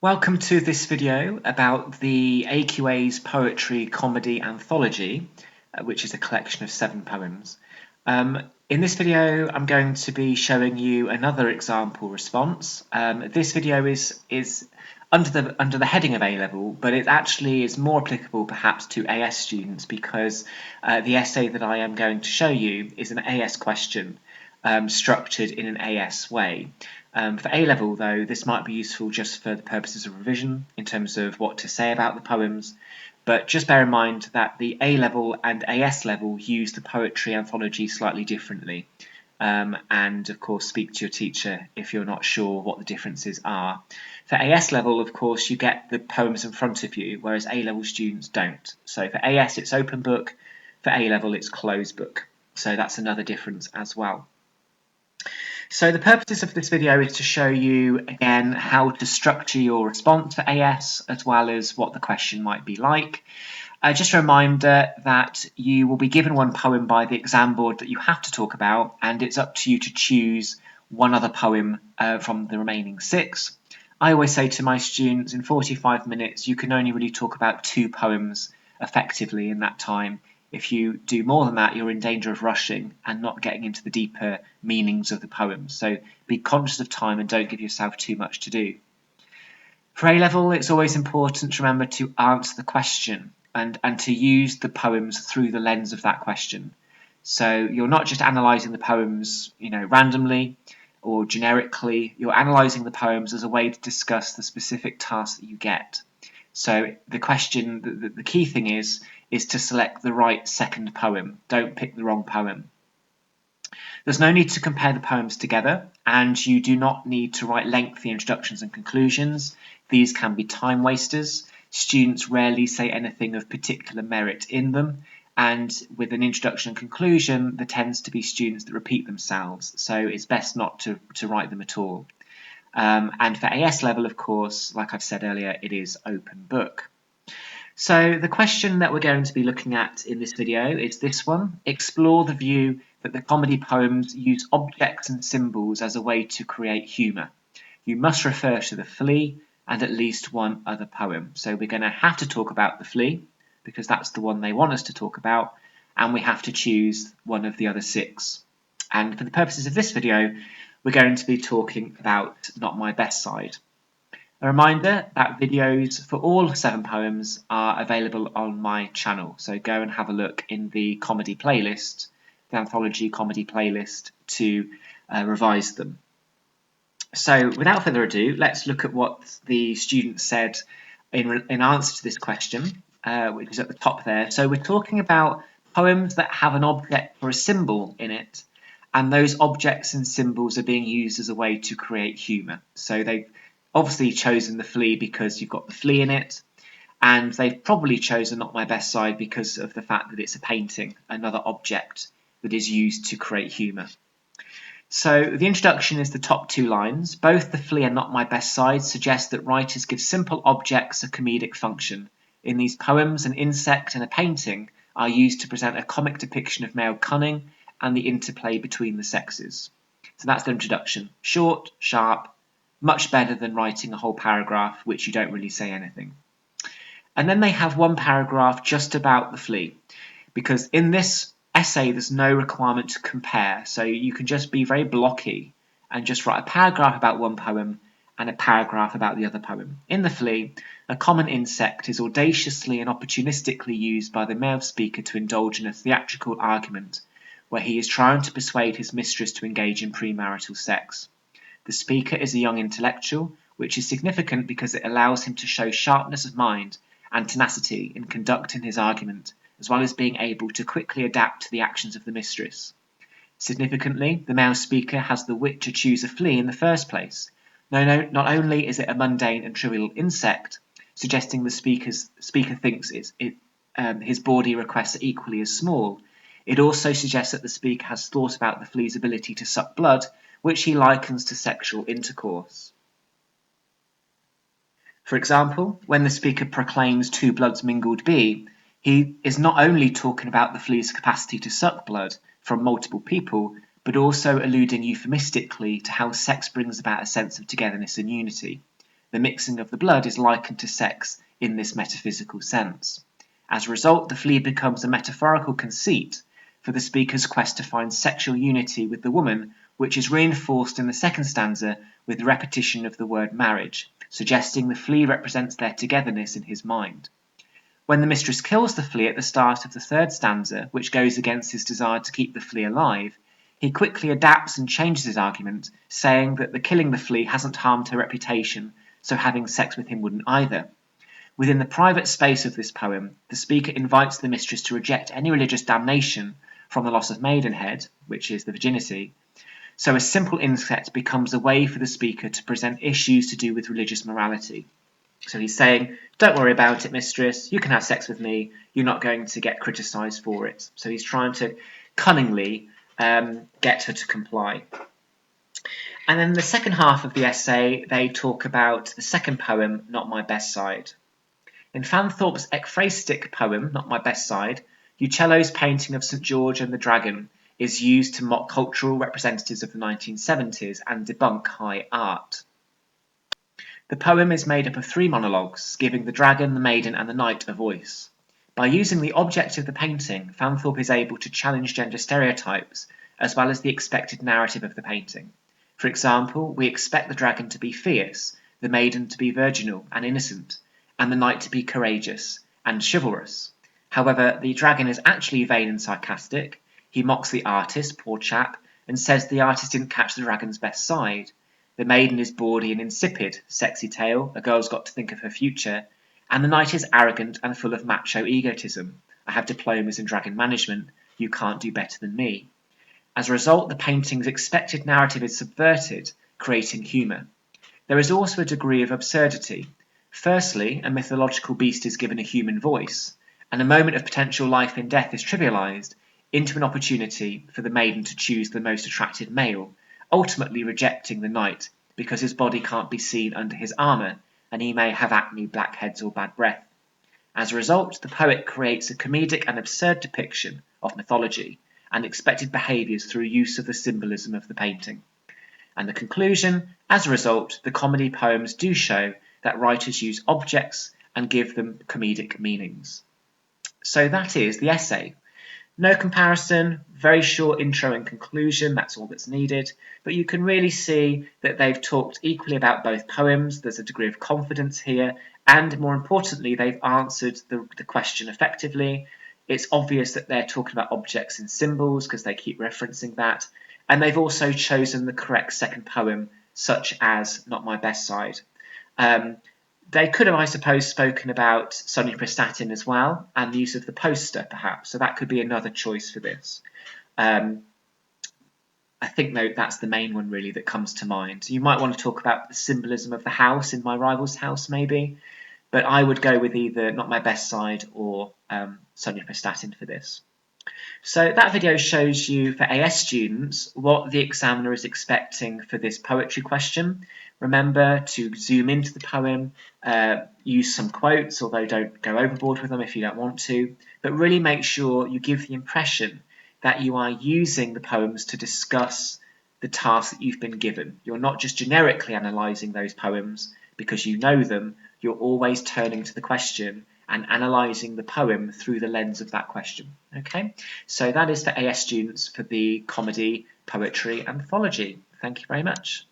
Welcome to this video about the AQA's Poetry Comedy Anthology, which is a collection of 7 poems. In this video, I'm going to be showing you another example response. This video is under the heading of A-level, but it actually is more applicable perhaps to AS students because the essay that I am going to show you is an AS question structured in an AS way. For A-level, though, this might be useful just for the purposes of revision in terms of what to say about the poems, but just bear in mind that the A-level and AS level use the poetry anthology slightly differently, and of course speak to your teacher if you're not sure what the differences are. For AS level, of course, you get the poems in front of you, whereas A-level students don't. So for AS it's open book, for A-level it's closed book. So that's another difference as well. So the purpose of this video is to show you again how to structure your response for AS as well as what the question might be like. Just a reminder that you will be given one poem by the exam board that you have to talk about, and it's up to you to choose one other poem from the remaining 6. I always say to my students, in 45 minutes you can only really talk about 2 poems effectively in that time. If you do more than that, you're in danger of rushing and not getting into the deeper meanings of the poems. So be conscious of time and don't give yourself too much to do. For A-level, it's always important to remember to answer the question and to use the poems through the lens of that question. So you're not just analysing the poems, randomly or generically. You're analysing the poems as a way to discuss the specific task that you get. So the question, the key thing is to select the right second poem. Don't pick the wrong poem. There's no need to compare the poems together, and you do not need to write lengthy introductions and conclusions. These can be time wasters. Students rarely say anything of particular merit in them, and with an introduction and conclusion, there tends to be students that repeat themselves, so it's best not to write them at all. And for AS level, of course, like I've said earlier, it is open book. So the question that we're going to be looking at in this video is this one. Explore the view that the comedy poems use objects and symbols as a way to create humour. You must refer to the Flea and at least one other poem. So we're going to have to talk about the Flea because that's the one they want us to talk about, and we have to choose one of the other 6. And for the purposes of this video, we're going to be talking about Not My Best Side. A reminder that videos for all 7 poems are available on my channel, so go and have a look in the comedy playlist, the anthology comedy playlist, to revise them. So without further ado, let's look at what the students said in answer to this question, which is at the top there. So we're talking about poems that have an object or a symbol in it, and those objects and symbols are being used as a way to create humour. So they've obviously chosen the Flea because you've got the Flea in it, and they've probably chosen Not My Best Side because of the fact that it's a painting, another object that is used to create humour. So the introduction is the top 2 lines. Both the Flea and Not My Best Side suggest that writers give simple objects a comedic function. In these poems, an insect and a painting are used to present a comic depiction of male cunning and the interplay between the sexes. So that's the introduction. Short, sharp, much better than writing a whole paragraph which you don't really say anything. And then they have one paragraph just about the Flea, because in this essay there's no requirement to compare, so you can just be very blocky and just write a paragraph about one poem and a paragraph about the other poem. In the Flea, a common insect is audaciously and opportunistically used by the male speaker to indulge in a theatrical argument where he is trying to persuade his mistress to engage in premarital sex. The speaker is a young intellectual, which is significant because it allows him to show sharpness of mind and tenacity in conducting his argument, as well as being able to quickly adapt to the actions of the mistress. Significantly, the male speaker has the wit to choose a flea in the first place. Not only is it a mundane and trivial insect, suggesting the speaker thinks his bawdy requests are equally as small, it also suggests that the speaker has thought about the flea's ability to suck blood, which he likens to sexual intercourse. For example, when the speaker proclaims 2 bloods mingled be, he is not only talking about the flea's capacity to suck blood from multiple people, but also alluding euphemistically to how sex brings about a sense of togetherness and unity. the mixing of the blood is likened to sex in this metaphysical sense. As a result, the flea becomes a metaphorical conceit for the speaker's quest to find sexual unity with the woman, which is reinforced in the second stanza with the repetition of the word marriage, suggesting the flea represents their togetherness in his mind. When the mistress kills the flea at the start of the third stanza, which goes against his desire to keep the flea alive, he quickly adapts and changes his argument, saying that the killing the flea hasn't harmed her reputation, so having sex with him wouldn't either. Within the private space of this poem, the speaker invites the mistress to reject any religious damnation from the loss of maidenhead, which is the virginity, so a simple inset becomes a way for the speaker to present issues to do with religious morality. So he's saying, don't worry about it, mistress, you can have sex with me, you're not going to get criticised for it. So he's trying to cunningly get her to comply. And then the second half of the essay, they talk about the second poem, Not My Best Side. In Fanthorpe's ekphrastic poem, Not My Best Side, Uccello's painting of St. George and the Dragon is used to mock cultural representatives of the 1970s and debunk high art. The poem is made up of 3 monologues, giving the dragon, the maiden, and the knight a voice. By using the object of the painting, Fanthorpe is able to challenge gender stereotypes, as well as the expected narrative of the painting. For example, we expect the dragon to be fierce, the maiden to be virginal and innocent, and the knight to be courageous and chivalrous. However, the dragon is actually vain and sarcastic. He mocks the artist, poor chap, and says the artist didn't catch the dragon's best side. The maiden is bawdy and insipid, sexy tale, a girl's got to think of her future, and the knight is arrogant and full of macho egotism. I have diplomas in dragon management, you can't do better than me. As a result, the painting's expected narrative is subverted, creating humour. There is also a degree of absurdity. Firstly, a mythological beast is given a human voice, and a moment of potential life and death is trivialised into an opportunity for the maiden to choose the most attractive male, ultimately rejecting the knight because his body can't be seen under his armour, and he may have acne, blackheads, or bad breath. As a result, the poet creates a comedic and absurd depiction of mythology and expected behaviours through use of the symbolism of the painting. And the conclusion, as a result, the comedy poems do show that writers use objects and give them comedic meanings. So that is the essay. No comparison, very short intro and conclusion, that's all that's needed, but you can really see that they've talked equally about both poems, there's a degree of confidence here, and more importantly, they've answered the question effectively. It's obvious that they're talking about objects and symbols because they keep referencing that, and they've also chosen the correct second poem, such as Not My Best Side. They could have, I suppose, spoken about Sonia Prestatyn as well, and the use of the poster, perhaps. So that could be another choice for this. I think, though, that's the main one, really, that comes to mind. You might want to talk about the symbolism of the house in My Rival's House, maybe. But I would go with either Not My Best Side or Sonia Prestatyn for this. So that video shows you, for AS students, what the examiner is expecting for this poetry question. Remember to zoom into the poem, use some quotes, although don't go overboard with them if you don't want to, but really make sure you give the impression that you are using the poems to discuss the task that you've been given. You're not just generically analysing those poems because you know them, you're always turning to the question and analysing the poem through the lens of that question. Okay, so that is for AS students for the Comedy Poetry Anthology. Thank you very much.